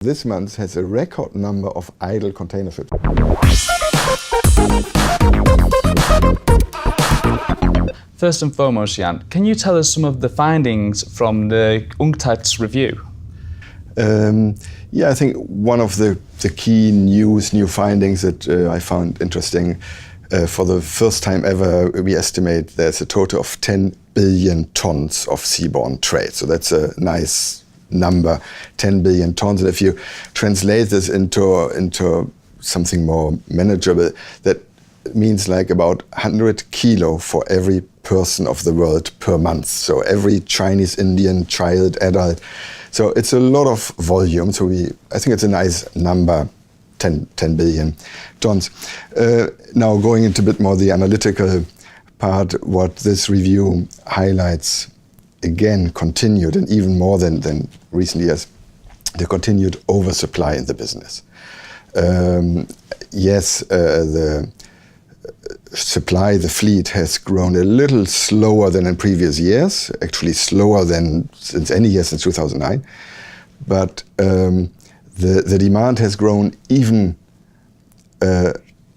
This month has a record number of idle container ships. First and foremost, Jan, can you tell us some of the findings from the Unctad's review? I think one of the key new findings that I found interesting, for the first time ever, we estimate there's a total of 10 billion tons of seaborne trade. So that's a nice number, 10 billion tons. And if you translate this into something more manageable, that means like about 100 kilo for every person of the world per month. So every Chinese, Indian, child, adult. So it's a lot of volume. So I think it's a nice number, 10 billion tons. Now going into a bit more the analytical part, what this review highlights, again, continued, and even more than recent years, the continued oversupply in the business. The supply, the fleet has grown a little slower than in previous years, actually slower than since any year since 2009. But the demand has grown even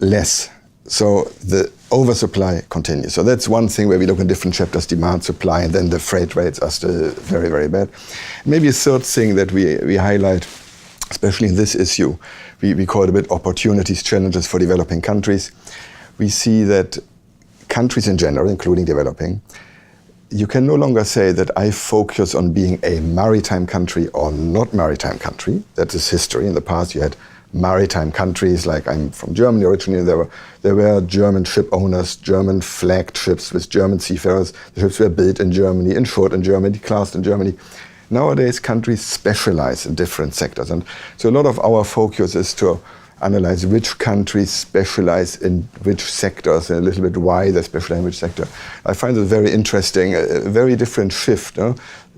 less. So the oversupply continues. So that's one thing where we look in different chapters, demand, supply, and then the freight rates are still very, very bad. Maybe a third thing that we highlight, especially in this issue, we call it a bit opportunities, challenges for developing countries. We see that countries in general, including developing, you can no longer say that I focus on being a maritime country or not maritime country. That is history. In the past, you had maritime countries, like I'm from Germany originally. There were German ship owners, German flagged ships with German seafarers. The ships were built in Germany, insured in Germany, classed in Germany. Nowadays, countries specialize in different sectors. And so a lot of our focus is to analyze which countries specialize in which sectors and a little bit why they specialize in which sector. I find it very interesting, a very different shift. No?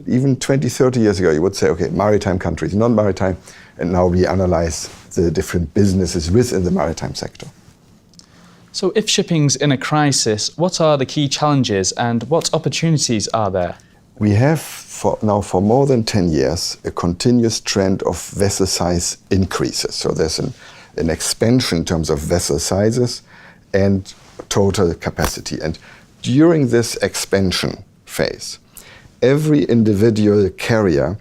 Even 20, 30 years ago, you would say, okay, maritime countries, non-maritime, and now we analyze the different businesses within the maritime sector. So if shipping's in a crisis, what are the key challenges and what opportunities are there? We have for more than 10 years a continuous trend of vessel size increases. So there's an expansion in terms of vessel sizes and total capacity. And during this expansion phase, every individual carrier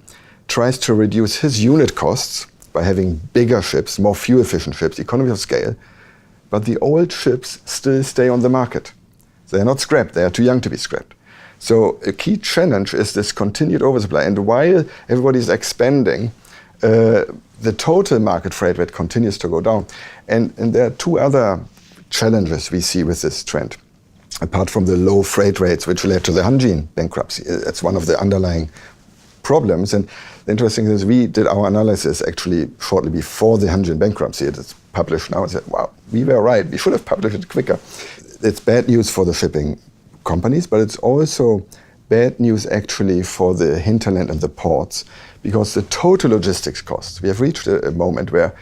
tries to reduce his unit costs by having bigger ships, more fuel-efficient ships, economy of scale, but the old ships still stay on the market. They're not scrapped, they are too young to be scrapped. So a key challenge is this continued oversupply. And while everybody's expanding, the total market freight rate continues to go down. And there are two other challenges we see with this trend. Apart from the low freight rates, which led to the Hanjin bankruptcy, that's one of the underlying problems. And the interesting thing is we did our analysis actually shortly before the Hanjin bankruptcy. It is published now and said, wow, we were right. We should have published it quicker. It's bad news for the shipping companies, but it's also bad news actually for the hinterland and the ports, because the total logistics costs, we have reached a moment where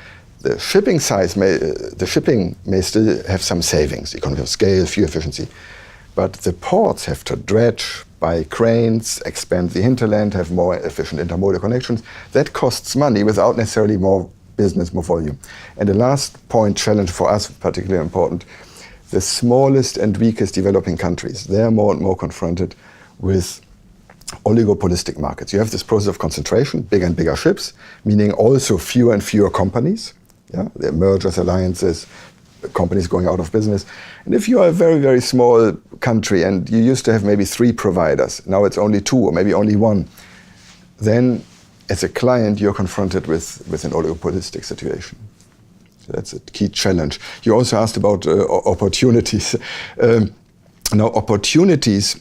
the shipping may still have some savings, economy of scale, fuel efficiency, but the ports have to dredge, buy cranes, expand the hinterland, have more efficient intermodal connections. That costs money without necessarily more business, more volume. And the last point, challenge for us, particularly important, the smallest and weakest developing countries, they're more and more confronted with oligopolistic markets. You have this process of concentration, bigger and bigger ships, meaning also fewer and fewer companies. Yeah? There are mergers, alliances, companies going out of business. And if you are a very, very small country and you used to have maybe 3 providers, now it's only 2 or maybe only 1, then as a client you're confronted with an oligopolistic situation. So that's a key challenge. You also asked about opportunities. Now opportunities,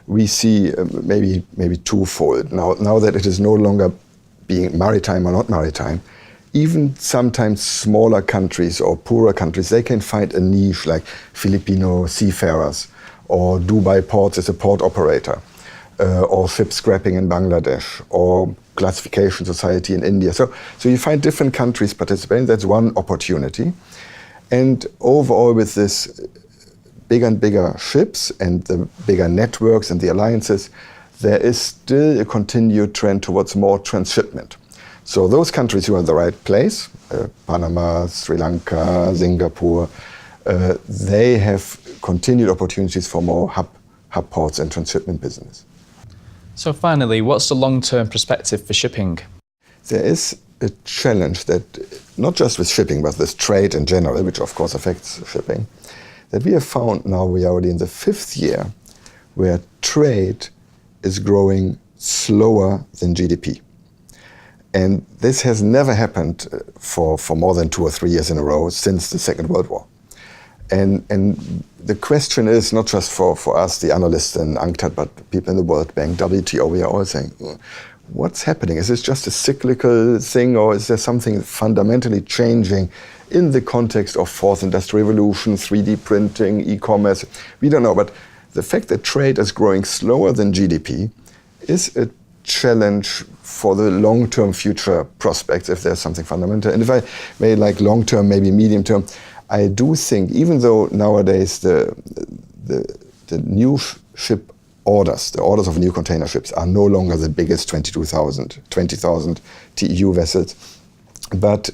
we see maybe twofold. Now that it is no longer being maritime or not maritime, even sometimes smaller countries or poorer countries, they can find a niche like Filipino seafarers or Dubai ports as a port operator or ship scrapping in Bangladesh or classification society in India. So you find different countries participating. That's one opportunity. And overall with this bigger and bigger ships and the bigger networks and the alliances, there is still a continued trend towards more transshipment. So those countries who are in the right place, Panama, Sri Lanka, Singapore, they have continued opportunities for more hub ports and transshipment business. So finally, what's the long-term perspective for shipping? There is a challenge that, not just with shipping, but with trade in general, which of course affects shipping, that we have found now we are already in the 5th year where trade is growing slower than GDP. And this has never happened for more than 2 or 3 years in a row since the Second World War. And the question is, not just for us, the analysts in Unctad, but people in the World Bank, WTO, we are all saying, what's happening? Is this just a cyclical thing, or is there something fundamentally changing in the context of 4th Industrial Revolution, 3D printing, e-commerce? We don't know, but the fact that trade is growing slower than GDP is a challenge for the long-term future prospects, if there's something fundamental. And if I may, like long-term, maybe medium-term, I do think, even though nowadays the new ship orders, the orders of new container ships are no longer the biggest 20,000 TEU vessels, but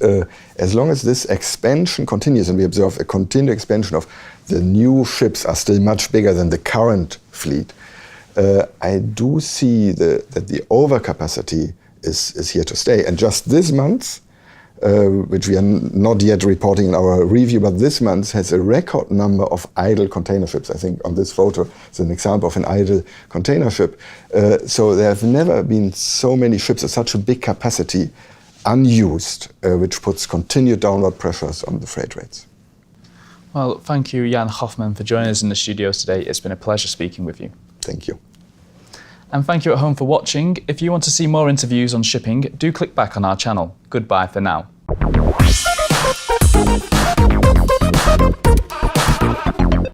as long as this expansion continues, and we observe a continued expansion of the new ships are still much bigger than the current fleet, I do see that the overcapacity is here to stay. And just this month, which we are not yet reporting in our review, but this month has a record number of idle container ships. I think on this photo is an example of an idle container ship. So there have never been so many ships at such a big capacity unused, which puts continued downward pressures on the freight rates. Well, thank you, Jan Hoffmann, for joining us in the studios today. It's been a pleasure speaking with you. Thank you. And thank you at home for watching. If you want to see more interviews on shipping, do click back on our channel. Goodbye for now.